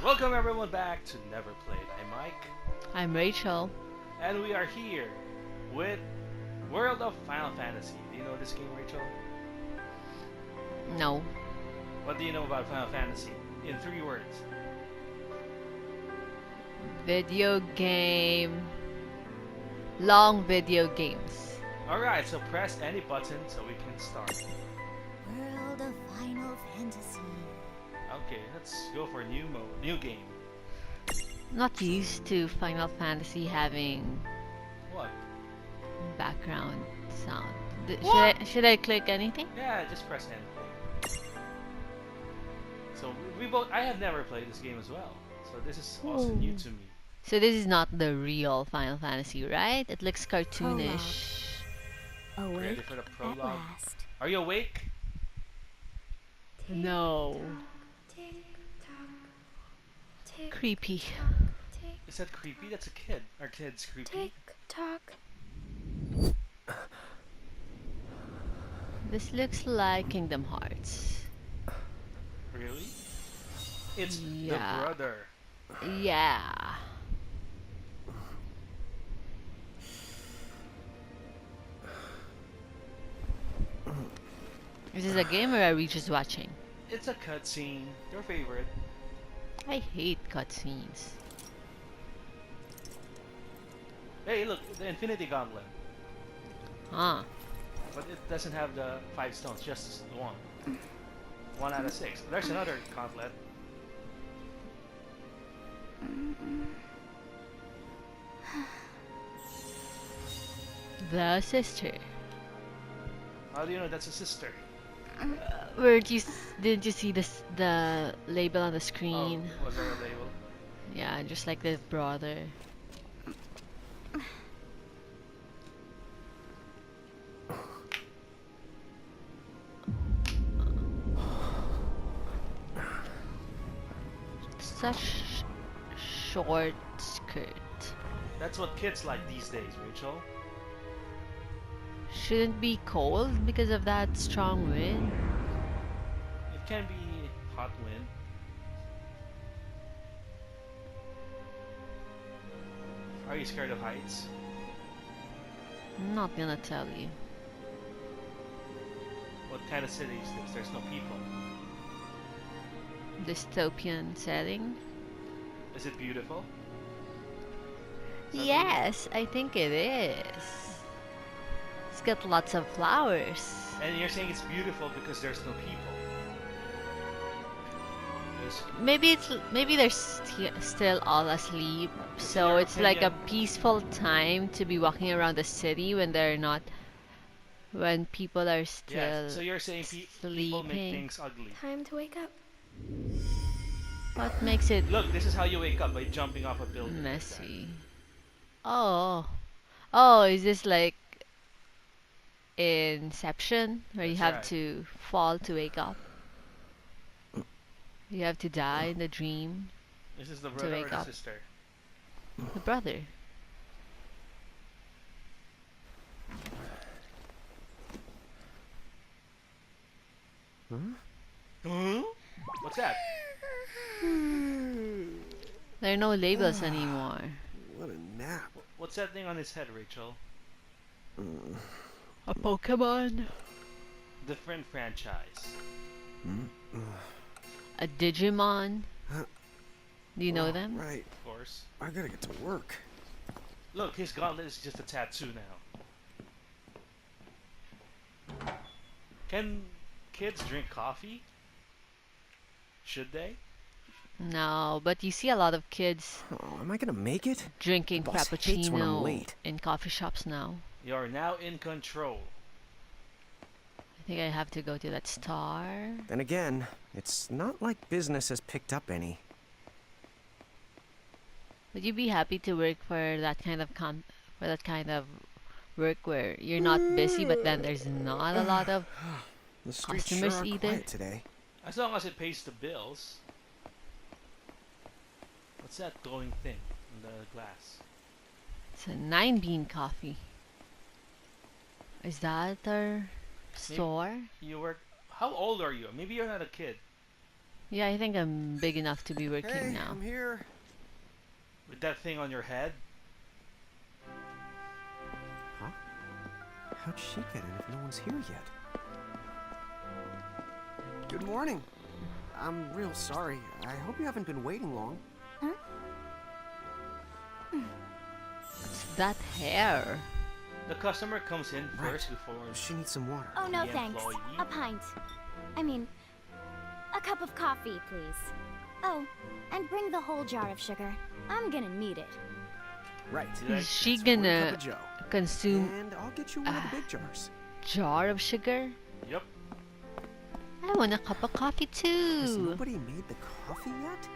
Welcome everyone back to Never Played. I'm Mike, I'm Rachel. and we are here with World of Final Fantasy. Do you know this game, Rachel? No. What do you know about Final Fantasy? In 3 words. Video game. Long video games. Alright, so press any button so we can start. World of Final Fantasy. Okay, let's go for new mode, new game. Not used to Final Fantasy having What? background sound. What? Should I click anything? Yeah, just press anything. So we both. I have never played this game as well, so this is also Ooh. new to me. So this is not the real Final Fantasy, right? It looks cartoonish. Ready Awake for the at prologue? last. Are you awake? No. Tick Creepy. tick Is that creepy? That's a kid. Our kid's creepy. tick tock. This looks like Kingdom Hearts. Really? It's Yeah. the brother. Yeah. Is this a game or are we just watching? It's a cutscene. Your favorite. I hate cutscenes. Hey, look, the Infinity Gauntlet. Huh. But it doesn't have the 5 stones, just one. 1 out of 6. There's another gauntlet. The sister. How do you know that's a sister? Didn't you see the label on the Oh, screen? was there a label? Yeah, just like the brother. Such short skirt. That's what kids like these days, Rachel. Shouldn't be cold because of that strong wind. It can be hot wind. Are you scared of heights? I'm not gonna tell you. What kind of city is this? There's no people. Dystopian setting. Is it beautiful? Yes, I think it is. It's got lots of flowers. And you're saying it's beautiful because there's no people. There's- Maybe they're still all asleep, so your it's like a opinion? peaceful time to be walking around the city when people are Yeah, still so you're saying people make sleeping. things ugly. Time to wake up. What makes it Look, this is how you wake up, by jumping off a building. like that. messy? Oh, is this like Inception, where you That's have right. to fall to wake up? You have to die in the dream. This is the brother or wake the up. sister? The brother. Huh? What's that? There are no labels anymore. What a nap. What's that thing on his head, Rachel? A Pokemon? Different franchise. A Digimon? Do you know Oh, them? Right. Of course. I gotta get to work. Look, his gauntlet is just a tattoo now. Can kids drink coffee? Should they? No, but you see a lot of kids Oh, am I gonna make it? drinking Boss hates when I'm Frappuccino late. in coffee shops now. You're now in control. I think I have to go to that star. Then again, it's not like business has picked up any. Would you be happy to work for that kind of work where you're not busy, but then there's not a lot of The streets sure Customers are either? quiet today. As long as it pays the bills. What's that glowing thing in the glass? it's a 9-bean coffee. Is that our store? You work. How old are you? Maybe you're not a kid. Yeah, I think I'm big enough to be working Hey, now. I'm here. With that thing on your head? Huh? How'd she get in if no one's here yet? Good morning. I'm real sorry. I hope you haven't been waiting long. What's that hair? The customer comes in Right. first before She needs some water. Oh, no the thanks. employee? A pint. I mean, a cup of coffee, please. Oh, and bring the whole jar of sugar. I'm gonna need it. Right. Did I- Is she That's 1 cup gonna of Joe. consume And I'll get you one of the big jars. jar of sugar? Yep. I want a cup of coffee Has too. nobody made the coffee yet?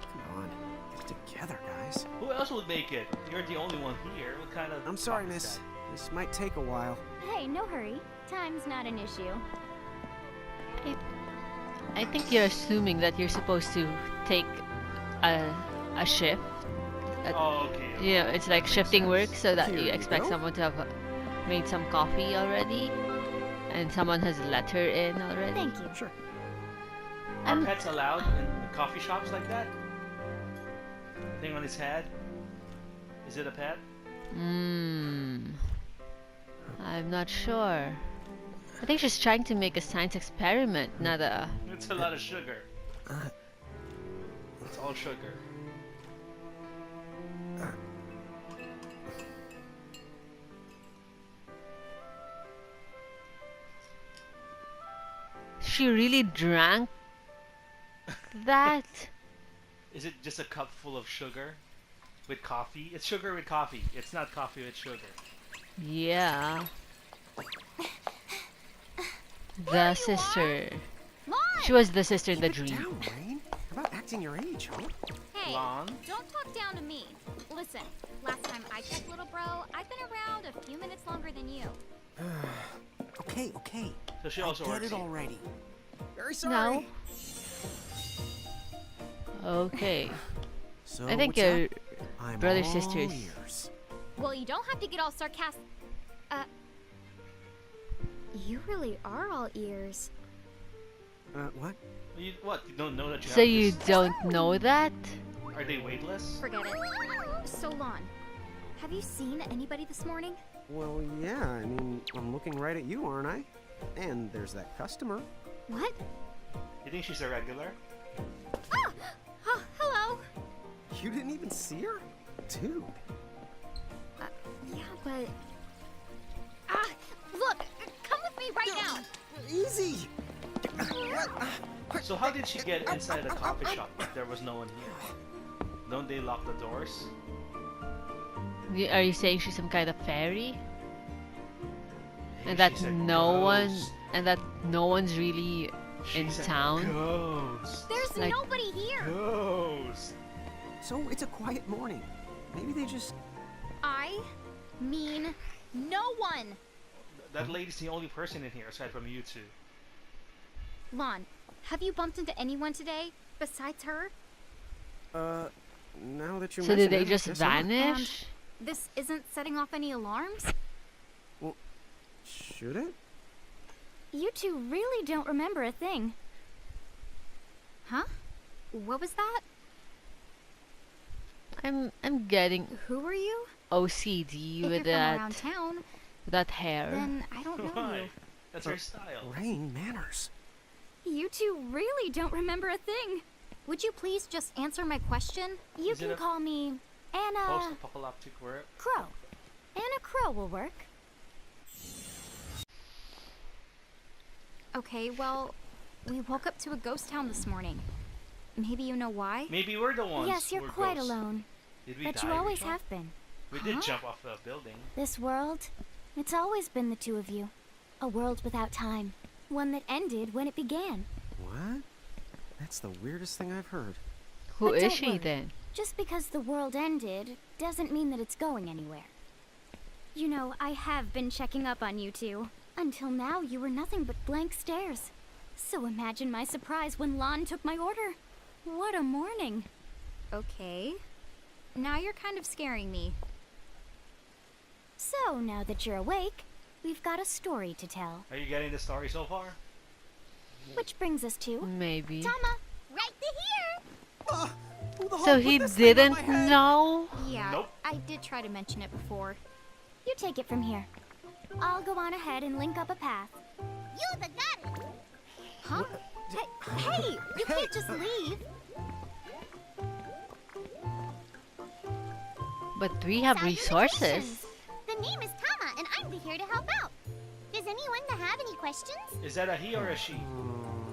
Come on, get it together, guys. Who else would make it? You're the only one here. What kind of... I'm sorry, coffee is miss. that? This might take a while. Hey, no hurry. Time's not an issue. I think you're assuming that you're supposed to take a shift. Oh, okay. Yeah, it's like shifting work, so that Here you you expect go. someone to have made some coffee already, and someone has let her in already. Thank you. Sure. Are I'm- pets allowed in coffee shops like that? Thing on his head? Is it a pet? I'm not sure. I think she's trying to make a science experiment, not a. It's a lot of sugar. It's all sugar. She really drank that? Is it just a cup full of sugar with coffee? It's sugar with coffee. It's not coffee with sugar. Yeah. The sister. She was the sister in the Keep it dream. down, Rain. How about acting your age, huh? Hey, Lon? don't talk down to me. Listen, last time I checked, little bro, I've been around a few minutes longer than you. Okay, okay. So she I also get works it here. already. Very sorry. No. Okay. So I think what's you're up? I'm brother all sisters. ears. Well, you don't have to get all sarcastic. You really are all ears. What? What? You don't know that you So have you this? don't know that? Are they weightless? Forget it. So, Lon, have you seen anybody this morning? Well, yeah. I mean, I'm looking right at you, aren't I? And there's that customer. What? You think she's a regular? Ah! Oh, hello. You didn't even see her? Dude. Yeah, but... Ah! Look! Come with me right now! Easy. So how did she get inside the coffee shop if there was no one here? Don't they lock the doors? Are you saying she's some kind of fairy? Maybe And that she's a no one, ghost. and that no one's really in She's a town? Ghost. There's Like- nobody here! Ghost. So it's a quiet morning. Maybe they just... I mean no one! That lady's the only person in here aside from you two. Lon, have you bumped into anyone today besides her? Now that you So mention did they it, I just guess not. vanish? This isn't setting off any alarms? Should it? You two really don't remember a thing. Huh? What was that? I'm getting Who are you? OCD If with you're from around that town, hair. then I don't know Why? That's her style. Rain manners. you. You two really don't remember a thing. Would you please just answer my question? You Is it can a call me Anna Post-apocalyptic world. Crow. Anna Crow will work. Okay, well, we woke up to a ghost town this morning. Maybe you know why? Maybe we're the ones. Yes, you're who are quite ghosts. alone. Did we But die you always before? have been. We Huh? did jump off the building. This world, it's always been the two of you. A world without time. One that ended when it began. What? That's the weirdest thing I've heard. Who But is don't she worry. then? Just because the world ended doesn't mean that it's going anywhere. You know, I have been checking up on you two. Until now, you were nothing but blank stares. So imagine my surprise when Lon took my order. What a morning. Okay. Now you're kind of scaring me. So, now that you're awake, we've got a story to tell. Are you getting the story so far? Which brings us to Maybe. Tama, right here. Who the So hell he put this thing on didn't my head? know? Yeah, Nope. I did try to mention it before. You take it from here. I'll go on ahead and link up a path. You the goddess. Huh? Hey, you can't just leave. But we have resources. Salutations. The name is Tama, and I'm here to help out. Does anyone have any questions? Is that a he or a she?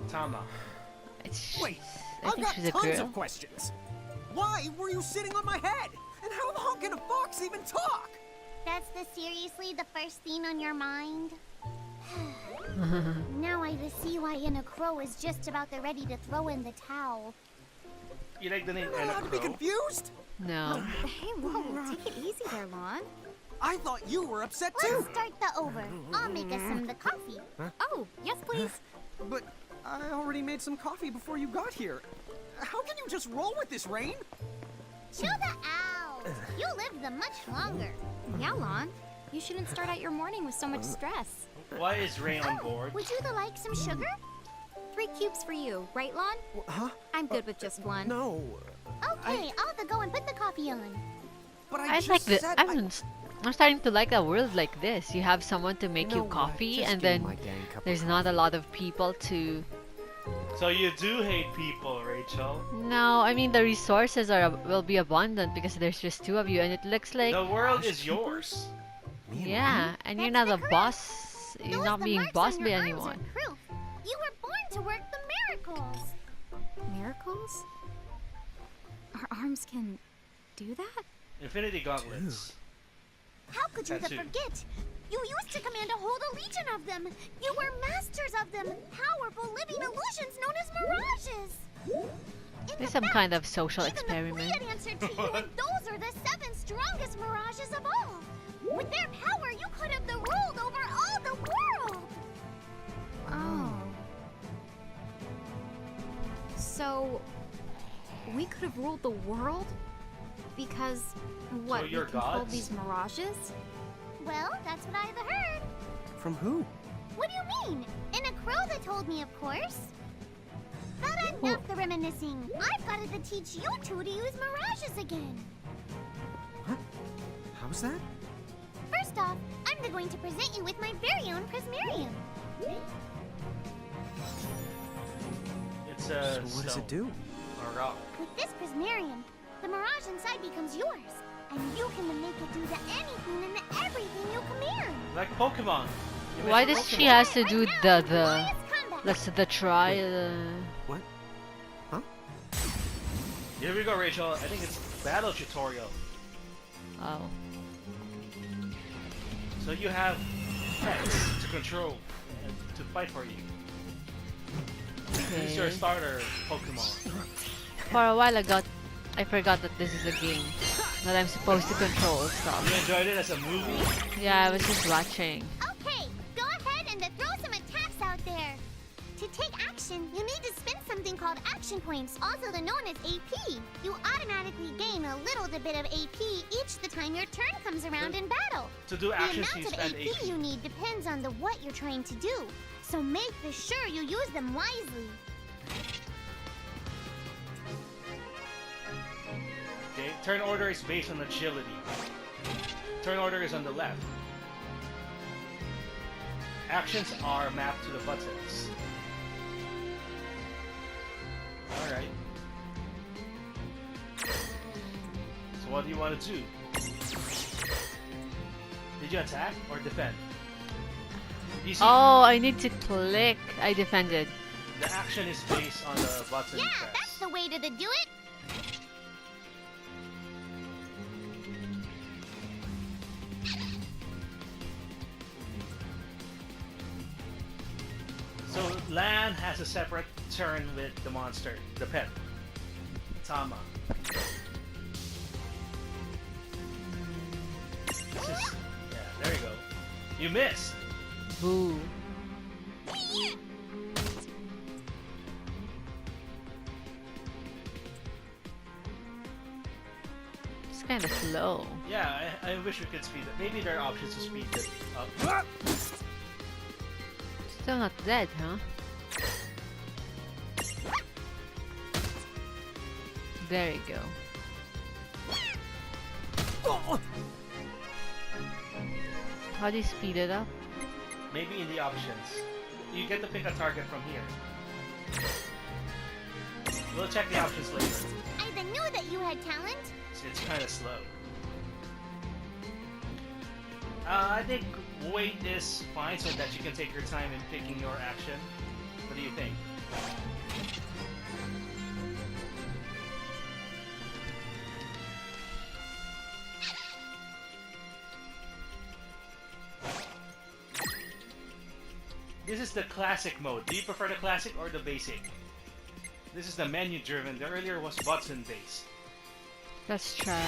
Tama. It's Wait, I I've think got she's a tons girl. of questions. Why were you sitting on my head? And how the hell can a fox even talk? That's seriously the first thing on your mind? Now I see why Anna Crow is just about ready to throw in the towel. You like the name Am I Anna allowed to be Crow? confused? No. Hey, whoa, take it easy there, Lon. I thought you were upset Let's too. start the over. I'll make us some the coffee. Oh, yes, please. But I already made some coffee before you got here. How can you just roll with this, Rain? Chill the out. You lived the much longer. Yeah, Lon. You shouldn't start out your morning with so much stress. Why is Ray on board? Would you like some sugar? 3 cubes for you, right, Lon? Huh? I'm good with just one. No. Okay, I'll go and put the coffee on. But I just like the. said I'm starting to like a world like this. You have someone to make you know what? coffee, Just and give me then my dang cup of there's not a lot of people to. So you do hate people, Rachel. No, I mean the resources will be abundant because there's just 2 of you, and it looks like The world is yours. Me and yeah, and you're not a boss. You're not being bossed by anyone. Proof. You were born to work the miracles. Miracles? Our arms can do that? Infinity Gauntlets. How could you Tattoo. forget? You used to command a whole legion of them. You were masters of them. Powerful living illusions known as mirages. There's some kind of social Even experiment. the Pleiad answered to you, and those are the 7 strongest mirages of all. With their power, you could have ruled over all the world. Oh. So, we could have ruled the world? Because, what, So you're we controlled gods? these mirages? Well, that's what I've heard. From who? What do you mean? In a crow that told me, of course. But enough the reminiscing. I've got to teach you 2 to use mirages again. How's that? First off, I'm going to present you with my very own Prismarium. It's a So what does stone it do? or rock. With this Prismarium, the mirage inside becomes yours. And you can make it do anything and everything you command. Like Pokemon. You Why make does she Pokemon. has to do the Glorious combat. let's the try What? Huh? Here we go, Rachel. I think it's battle tutorial. oh. So you have pets to control and to fight for you. This is your Okay. starter Pokemon. For a while I forgot that this is a game that I'm supposed to control You stuff. enjoyed it as a movie? Yeah, I was just watching. Okay, go ahead and throw some attacks out there. To take action, you need to spend something called action points, also known as AP. You automatically gain a little bit of AP each the time your turn comes around in battle. To do The actions, amount you of spend AP you need depends on what you're trying to do, so make sure you use them wisely. Okay, turn order is based on agility. Turn order is on the left. Actions are mapped to the buttons. Alright. So what do you want to do? Did you attack or defend? You see, Oh, I need to click. I defended. the action is based on the button Yeah, you press. that's the way to do it. So Lan has a separate turn with the monster, the pet. Tama. This is, yeah, there you go. You missed. Boo. It's kind of slow. Yeah, I wish we could speed it. Maybe there are options to speed it up. Still not dead, huh? There you go. How do you speed it up? Maybe in the options. You get to pick a target from here. We'll check the options later. I knew that you had talent. It's kind of slow. I think wait is fine so that you can take your time in picking your action. What do you think? This is the classic mode. Do you prefer the classic or the basic? This is the menu driven. The earlier was button based. Let's try.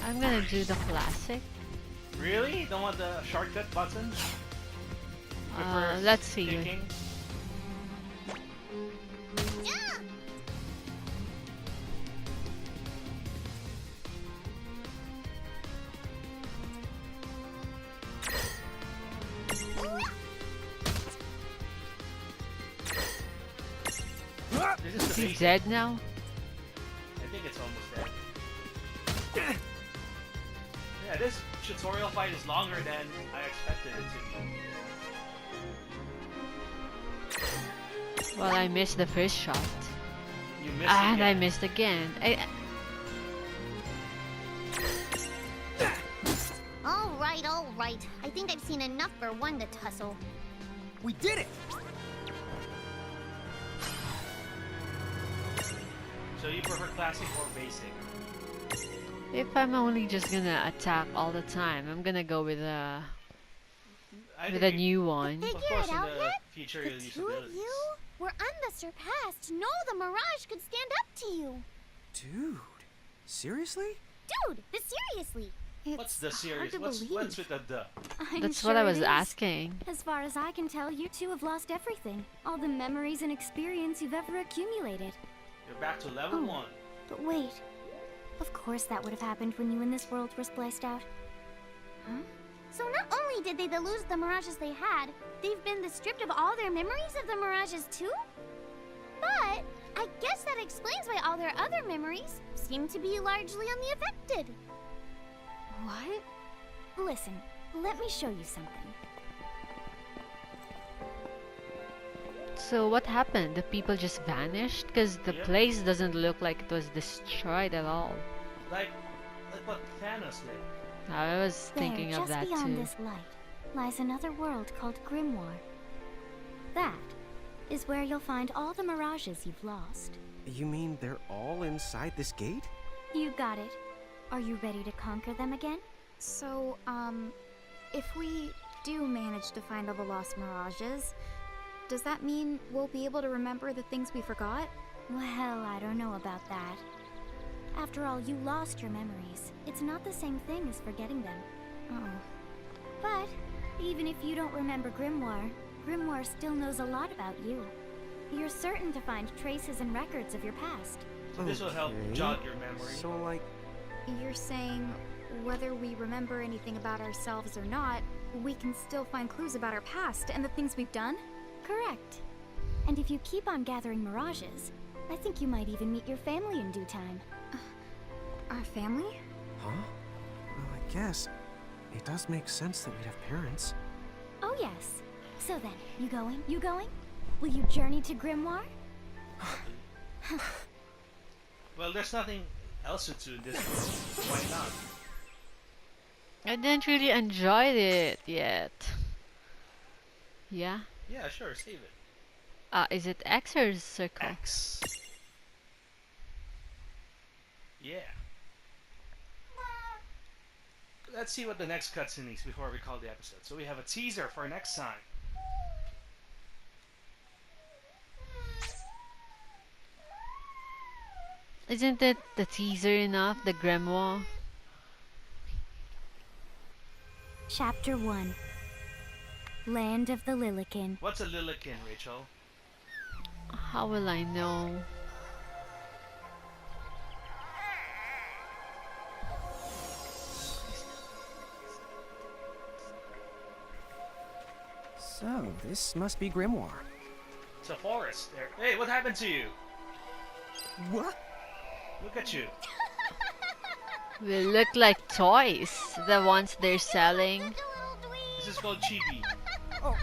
I'm gonna do the classic. Really? Don't want the shortcut button? Prefer Let's see. picking? This is Is the he basic. dead now? I think it's almost dead. Yeah, this tutorial fight is longer than I expected it to be. Well, I missed the first shot. You missed And I again. missed again. All right. I think I've seen enough for one to tussle. We did it! So you prefer classic or basic? If I'm only just gonna attack all the time, I'm gonna go with I a think new one. Of Figure course, it in out the yet? future The you'll use two of abilities. you were unsurpassed. No, the Mirage could stand up to you. Dude, seriously? Dude, seriously. What's the series? hard to What's believe. with the duh? That's what I was asking. As far as I can tell, you two have lost everything. All the memories and experience you've ever accumulated. You're back to level Oh. 1. But wait. Of course that would have happened when you and this world were spliced out. Huh? So not only did they lose the Mirages they had, they've been stripped of all their memories of the Mirages too? But I guess that explains why all their other memories seem to be largely unaffected. What? Listen, let me show you something. So what happened? The people just vanished? Because the Yep. place doesn't look like it was destroyed at all. Like what Thanos did. I was thinking there, of that just beyond too. this light, lies another world called Grimoire. That is where you'll find all the Mirages you've lost. You mean they're all inside this gate? You got it. Are you ready to conquer them again? So, if we do manage to find all the lost Mirages, does that mean we'll be able to remember the things we forgot? Well, I don't know about that. After all, you lost your memories. It's not the same thing as forgetting them. Oh. But even if you don't remember Grimoire, Grimoire still knows a lot about you. You're certain to find traces and records of your past. So this will help Okay. jog your memory. So, like, You're saying whether we remember anything about ourselves or not, we can still find clues about our past and the things we've done? Correct. And if you keep on gathering Mirages, I think you might even meet your family in due time. Our family? huh? Well, I guess it does make sense that we'd have parents. Oh yes. So then, you going? You going? Will you journey to Grimoire? Well, there's nothing else to do in this world. Why not? I didn't really enjoy it yet. Yeah? Yeah, sure, save it. Is it X or circle? X. Yeah. Let's see what the next cutscene is before we call the episode. So we have a teaser for next time. Isn't it the teaser enough? The grimoire? Chapter 1. Land of the Lilikin. What's a Lilikin, Rachel? How will I know? So, this must be Grimoire. It's a forest there. Hey, what happened to you? What? Look at you. We look like toys, the ones they're selling. This is called chibi. Oh,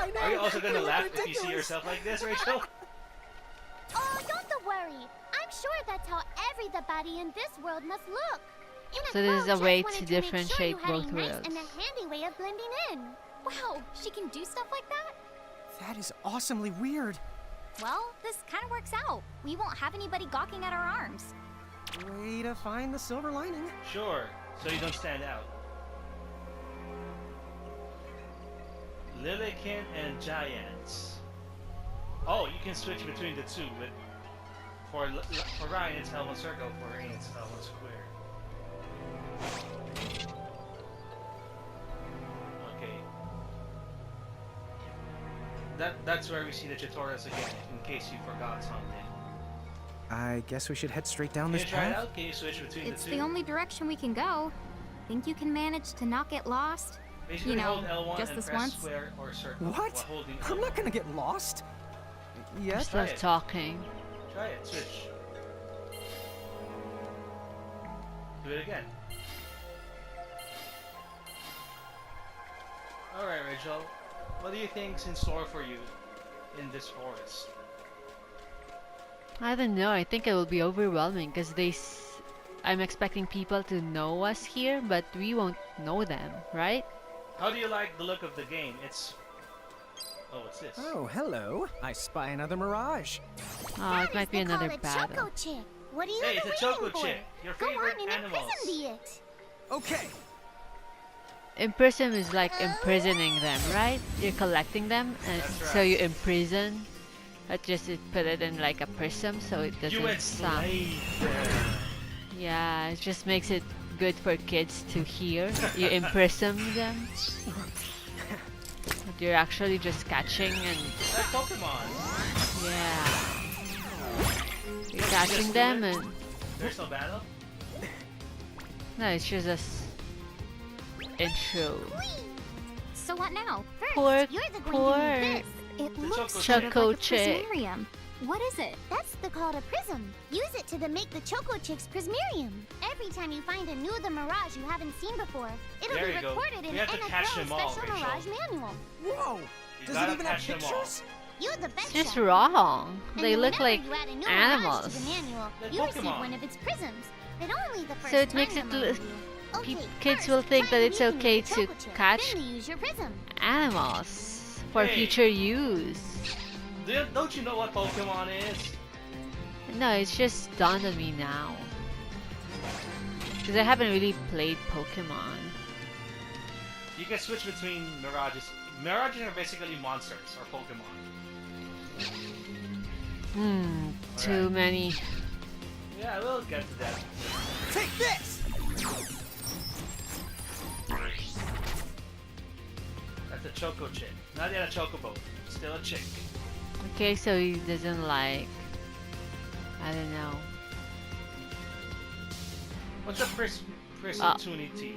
I know. Are you also gonna I look laugh if you see ridiculous. yourself like this, Rachel? Oh, don't worry. I'm sure that's how everybody in this world must look. And So this is a Chloe way just to wanted make differentiate sure you had both a nice worlds. and a handy way of blending in. Wow, she can do stuff like that? That is awesomely weird. Well, this kind of works out. We won't have anybody gawking at our arms. Way to find the silver lining. Sure, so you don't stand out. Lilikin and Giants. Oh, you can switch between the two. With for Ryan, it's Helmut Circle. For Rain, it's Helmut Square. Okay. That's where we see the tutorials again, in case you forgot something. I guess we should head straight down Can this you try it path. out? Can you switch between It's the two? the only direction we can go. Think you can manage to not get lost? Basically, you know, hold L1 just and this press once. square or circle What? while holding I'm L1. not gonna get lost. Yes. Try Still it. talking. Try it. Switch. Do it again. Alright, Rachel. What do you think's in store for you in this forest? I don't know. I think it will be overwhelming because I'm expecting people to know us here, but we won't know them, right? How do you like the look of the game? It's... Oh, what's this? Oh, hello. I spy another mirage. Oh, it might be another battle. Choco Chick. What are you Hey, it's a waiting Choco for? Chick. Your Go favorite on and animals. imprison it. Okay. Imprison is like imprisoning them, right? You're collecting them, and That's so right. you imprison. But just put it in like a prism, so it You doesn't sound. enslaved them. Yeah, it just makes it good for kids to hear. You imprison them. But you're actually just catching and Like Pokemon. yeah, you're catching them and There's no battle? no, it's just a intro. So what now? First, Poor- you're the poor- going to do this. It The looks Choco sort of Choco like a Chick. prismarium. What is it? That's called a prism. Use it to make the Choco Chick's prismarium. Every time you find a new the Mirage you haven't seen before, it'll There be you go. recorded in We have to catch NFL's them all, special Rachel. Mirage manual. Whoa. You Does gotta it even have catch them all. pictures? You're the best It's just chef. wrong. And They look whenever like you add a new animals. Mirage to the manual, Like you receive Pokemon. one of its prisms. But only the first So it time, makes it mind look- you. Okay, kids first, will think try that it's making okay the to Choco Chick. catch Then you use your prism. animals for Hey. future use. Don't you know what Pokemon is? No, it's just dawned on me now. Because I haven't really played Pokemon. You can switch between Mirages. Mirages are basically monsters or Pokemon. Too Alright. many. Yeah, we'll get to that. Take this. That's a Choco Chick. Not yet a Chocobo. Still a chick. Okay, so he doesn't like. I don't know. What's a prismtunity?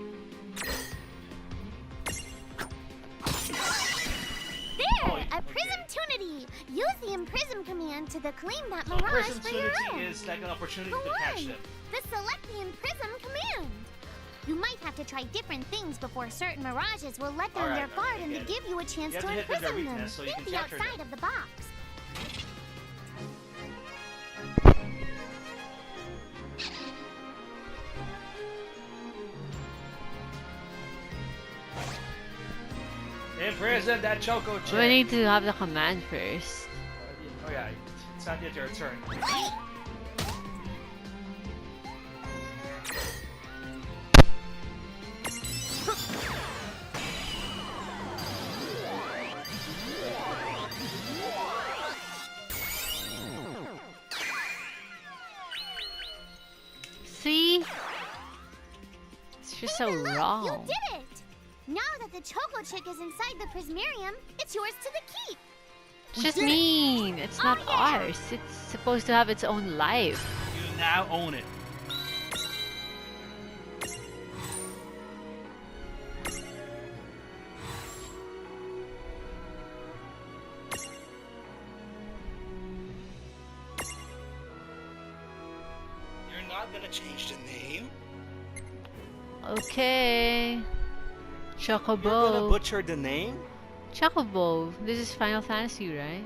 There! Oh, a okay. Prismtunity! Use the imprison command to claim that So Mirage for your prismtunity own. is like an opportunity Go to catch on. them. The select the imprison command. You might have to try different things before certain Mirages will let down Alright, their guard I and to get it. give you a chance You have to to hit with their imprison them. weakness so you Think can the capture outside them. of the box. Imprison that Choco Chick! We need to have the command first. Oh yeah, it's not yet your turn. See? It's just so Look, wrong. you did it! Now that the Choco Chick is inside the Prismarium, it's yours to the keep. It's just mean. It's not Oh, yeah. ours. It's supposed to have its own life. You now own it. gotta change the name. Okay. You're gonna Chocobo. butcher the name? Chocobo. This is Final Fantasy, right?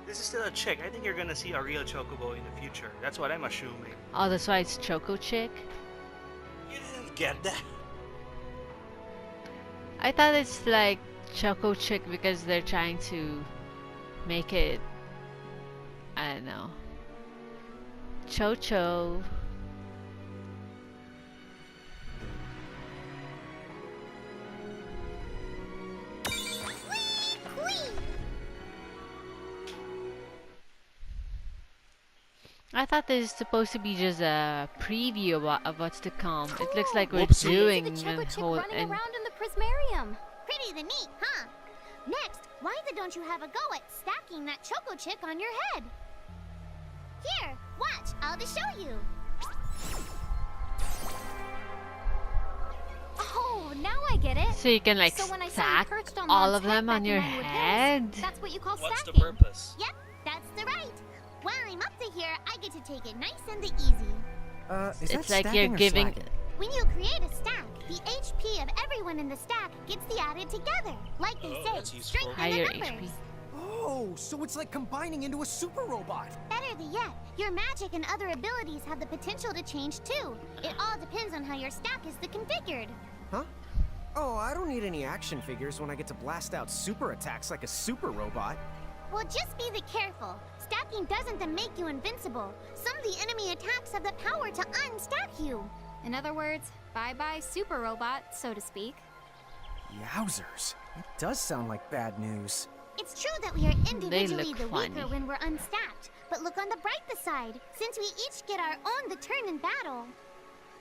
This is still a chick. I think you're gonna see a real chocobo in the future. That's what I'm assuming. Oh, that's why it's Choco Chick. You didn't get that. I thought it's like Choco Chick because they're trying to make it. I don't know. Chocho. I thought this is supposed to be just a preview of what's to come. It looks like we're Whoopsie. doing See the Choco a Chick whole running and around in the Prismarium. Pretty the neat, huh? Next, why don't you have a go at stacking that Choco Chick on your head? Here, watch. I'll just show you. Oh, now I get it. so you can like So when I saw you stack perched on all Lod's of them head on back your in line with his, head. That's what you call What's the stacking. purpose? Yep, that's the right. While I'm up to here, I get to take it nice and easy. Is that It's like stacking you're or giving. slacking? When you create a stack, the HP of everyone in the stack gets the added together. Like they Oh, say, that's useful. strength in Higher the numbers. HP. Oh, so it's like combining into a super robot. Better than yet, your magic and other abilities have the potential to change too. It all depends on how your stack is configured. Huh? Oh, I don't need any action figures when I get to blast out super attacks like a super robot. Well, just be careful. Stacking doesn't make you invincible. Some of the enemy attacks have the power to unstack you. In other words, bye-bye super robot, so to speak. Yowzers. It does sound like bad news. It's true that we are individually look the weaker funny. when we're unstacked, but look on the brighter side. Since we each get our own the turn in battle,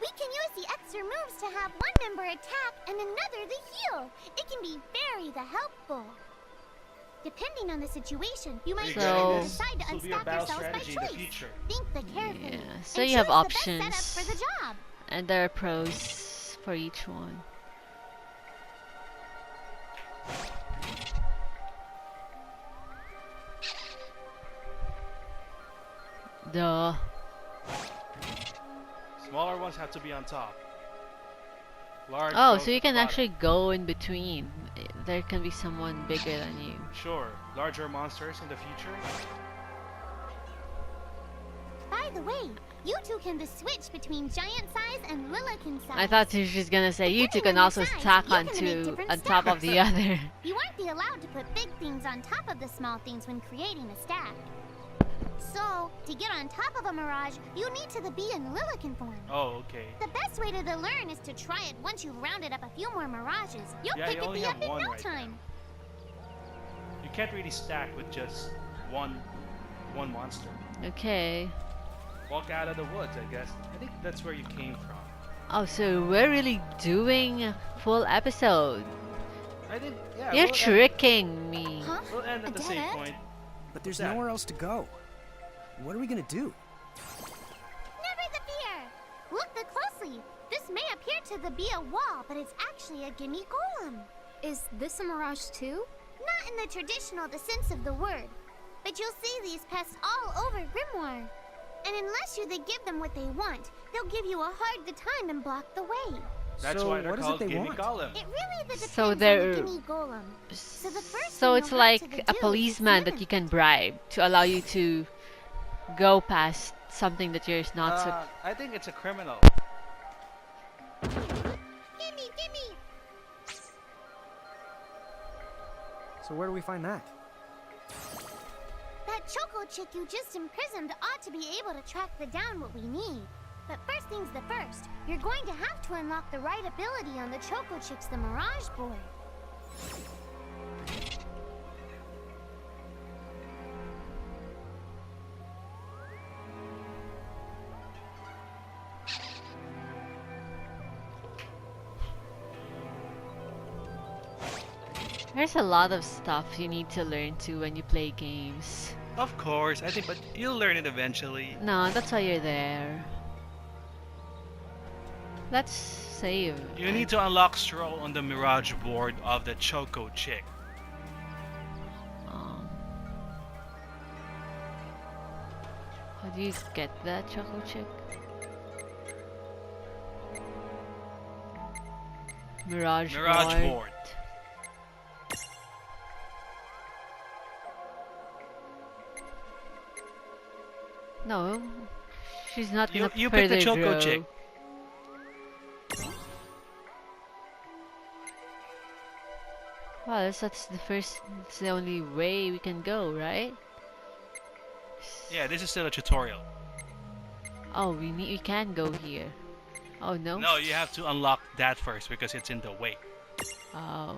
we can use the extra moves to have one member attack and another the heal. It can be very helpful. Depending on the situation, you might So- decide to This will be a unstack battle yourselves by strategy in the choice. future. Think carefully. Yeah, so and you have choose the best options. setup for the job. And there are pros for each one. Duh. Smaller ones have to be on top. Large Oh, goes so you at the can bottom. actually go in between. There can be someone bigger than you. Sure, larger monsters in the future. By the way, you two can switch between giant size and Lillican size. I thought you were just gonna say you two Depending can on also your size, stack you can make onto different on top of the other. You aren't be allowed to put big things on top of the small things when creating a stack. So, to get on top of a mirage, you need to be in Lillican form. Oh, okay. The best way to learn is to try it once you've rounded up a few more mirages. You'll Yeah, pick you it only the have up in one no right time. You can't really stack with just one monster. Okay. Walk out of the woods, I guess. I think that's where you came from. Oh, so we're really doing a full episode. I think, yeah. You're we'll tricking me. Huh? We'll end A at the dead same end? point. But there's Exactly. nowhere else to go. What are we gonna do? Never the fear! Look closely. This may appear to be a wall, but it's actually a gimme golem. Is this a mirage too? Not in the traditional sense of the word, but you'll see these pests all over Grimoire. And unless you give them what they want, they'll give you a hard time and block the way. That's So why they're what is it called they Gimme want? Golem. It really depends So on they're- the gimme golem. So the first So thing it's you'll have like to a do is policeman that examine you can bribe to allow you to go past something that you're not so. I think it's a criminal. Gimme! So where do we find that? That Choco Chick you just imprisoned ought to be able to track down what we need. But first things the first, you're going to have to unlock the right ability on the Choco Chick's the Mirage board. There's a lot of stuff you need to learn too when you play games. Of course, I think, but you'll learn it eventually. No, that's why you're there. Let's save. You need to unlock Stroll on the Mirage board of the Choco Chick. Um, how do you get that Choco Chick? Mirage Mirage board. board. No, she's not gonna You pick the further Choco grow. chick. Well, that's the first. It's the only way we can go, right? Yeah, this is still a tutorial. Oh, we can go here. Oh no. No, you have to unlock that first because it's in the way. Oh.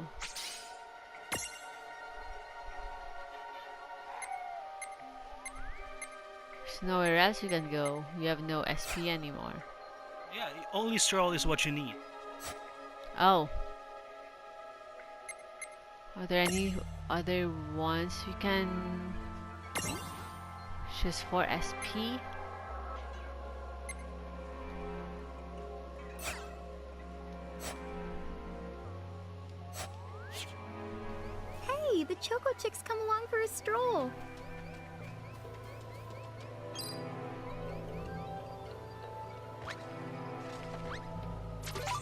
There's nowhere else we can go. We have no SP anymore. Yeah, only stroll is what you need. Oh. Are there any other ones we can choose for SP? Hey, the Choco Chicks come along for a stroll.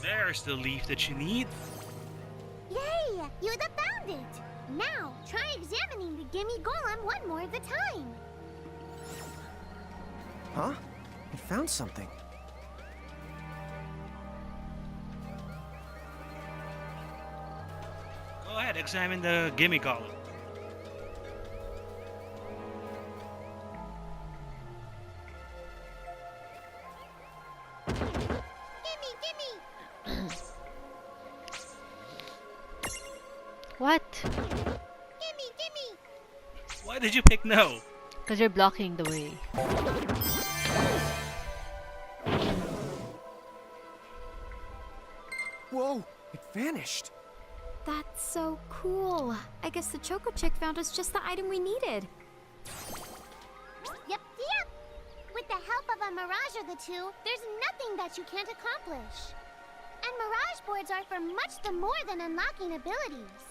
There's the leaf that you need. Yay! You found it! Now, try examining the Gimme Golem one more at a time. Huh? I found something. Go ahead, examine the gimme column. Gimme! What? Gimme! Why did you pick no? Because you're blocking the way. Whoa! It vanished. That's so cool. I guess the Choco Chick found us just the item we needed. Yep. With the help of a Mirage or the two, there's nothing that you can't accomplish. And Mirage boards are for much the more than unlocking abilities.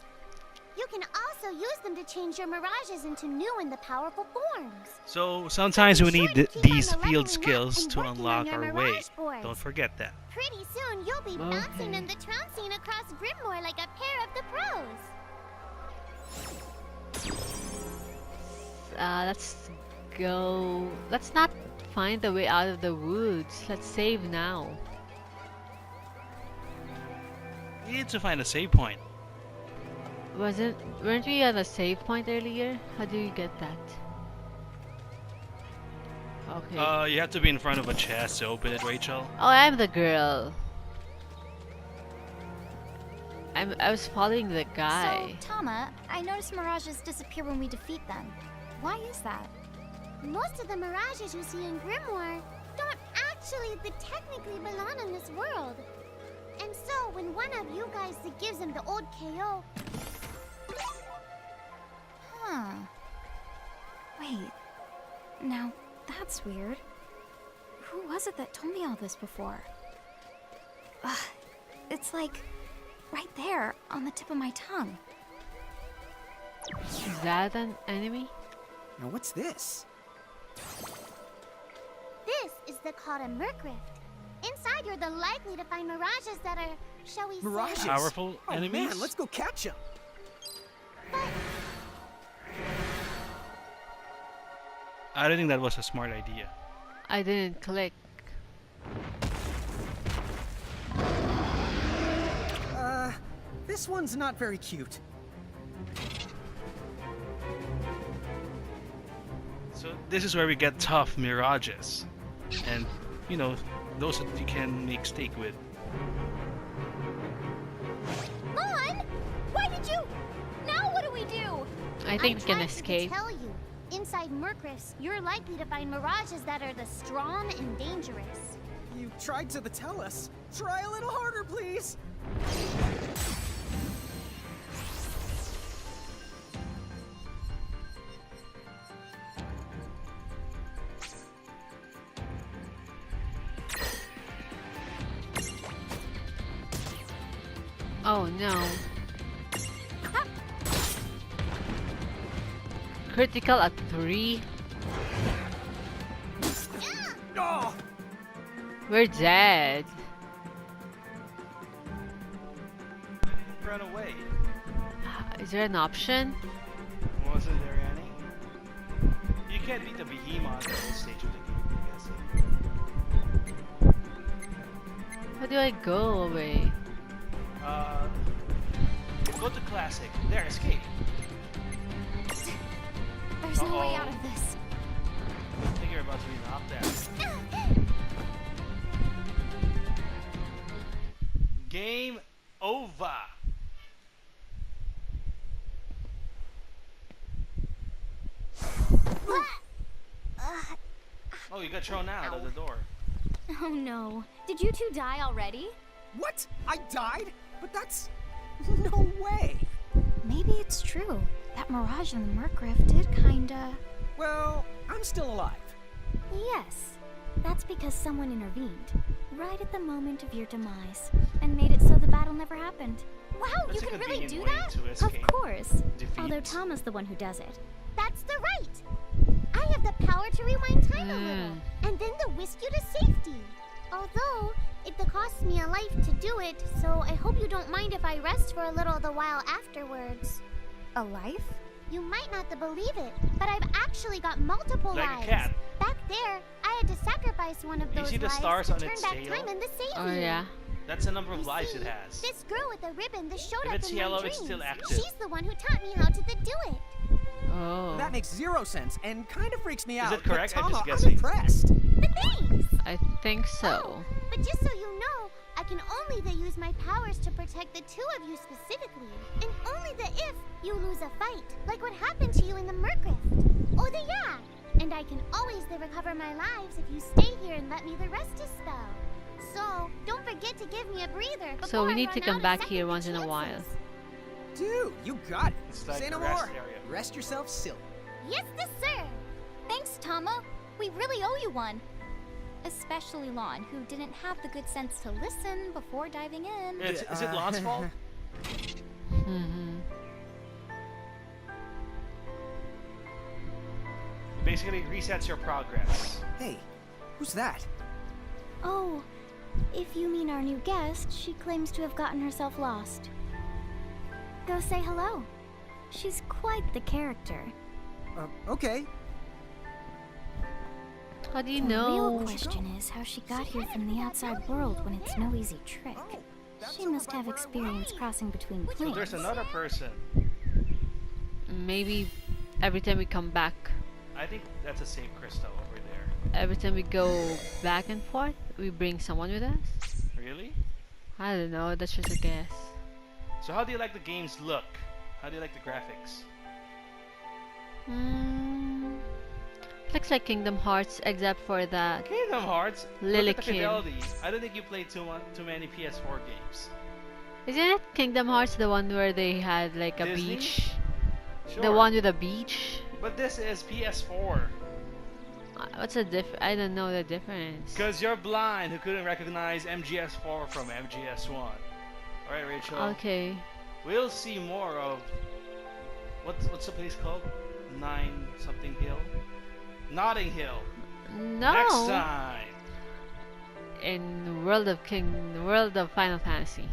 You can also use them to change your Mirages into new and the powerful forms. So sometimes we Be need sure to keep on these the leveling field up skills and to working on unlock your our way. Mirage boards. Don't forget that. Pretty soon, you'll be bouncing and the trouncing across Grimoire like a pair of the pros. Let's go. Let's not find the way out of the woods. Let's save now. You need to find a save point. Weren't we at a save point earlier? How do you get that? Okay. You have to be in front of a chest to open it, Rachel. Oh, I'm the girl. I was following the guy. So, Tama, I noticed Mirages disappear when we defeat them. Why is that? Most of the Mirages you see in Grimoire don't actually technically belong in this world. And so, when one of you guys gives him the old KO... Huh. Wait. Now, that's weird. Who was it that told me all this before? Ugh. It's like right there on the tip of my tongue. Is that an enemy? Now what's this? This is called a Merc Rift. Inside, you're the likely to find Mirages that are, shall we Mirages? say... Powerful Oh enemies? man, let's go catch them. I don't think that was a smart idea. I didn't click. This one's not very cute. So this is where we get tough mirages. And, you know, those that you can make steak with. Mon! Why did you... Now what do we do? I think we can tried escape. to tell you. Inside Merc Rifts, you're likely to find Mirages that are the strong and dangerous. You tried to tell us. Try a little harder, please. Oh no. Critical at 3? Oh, We're dead. run away. Is there an option? Wasn't there any? You can't beat the behemoth at this stage of the game, I'm guessing. How do I go away? Go to classic. There, escape. There's no way Uh-oh. out of this. I think you're about to be knocked out. Game over. Oh, you got thrown out of the door. Oh no. Did you two die already? What? I died? But that's... no way. Maybe it's true. That mirage in the Merc Rift did kinda... Well, I'm still alive. Yes. That's because someone intervened, right at the moment of your demise, and made it so the battle never happened. Wow, That's you a can really convenient do way that? to Of escape course. defeat. Although Tom is the one who does it. That's the right. I have the power to rewind time a little, and then to whisk you to safety. Although, it costs me a life to do it, so I hope you don't mind if I rest for a little the while afterwards. A life? You might not believe it, but I've actually got multiple Like a lives. cat. Back there, I had to sacrifice one of You those see the lives stars to on turn its back tail? time and to save Oh you. yeah. That's the number of You lives see, it has. This girl with the ribbon that showed If up it's in yellow, my it's dreams. still active. She's the one who taught me how to do it. Oh. That makes zero sense and kind of freaks me out. it correct? But I'm just Tama, guessing. impressed. Thanks. I think so. But just so you know, I can only use my powers to protect the two of you specifically. And only if you lose a fight, like what happened to you in the Merc Rift. Or yeah. And I can always recover my lives if you stay here and let me rest a spell. So, don't forget to give me a breather before So we I need run to out come of back second here once in a chances. while. Dude, you got it. It's like Say no the rest more. area. Rest yourself silly. Yes, sir. Thanks, Tama. We really owe you one. Especially Lon, who didn't have the good sense to listen before diving in. Is it Lon's fault? Mm-hmm. It basically resets your progress. Hey, who's that? Oh, if you mean our new guest, she claims to have gotten herself lost. Go say hello. She's quite the character. Okay. How do you The know? real question is how she got here from the outside world when it's no easy trick. She must have experience crossing between So planes. there's another person. Maybe every time we come back, I think that's a save crystal over there. every time we go back and forth, we bring someone with us? Really? I don't know, that's just a guess. So how do you like the game's look? How do you like the graphics? Looks like Kingdom Hearts, except for that. Kingdom Hearts. Lily Look at the Kim. fidelity. I don't think you played too many PS4 games. Isn't it Kingdom Hearts the one where they had like a Disney? beach? Sure. The one with a beach? But this is PS4. What's the I don't know the difference. Because you're blind who couldn't recognize MGS4 from MGS1. Alright, Rachel. Okay. We'll see more of... What's the place called? 9 something Hill? Notting Hill. No. Next time. In World of Final Fantasy.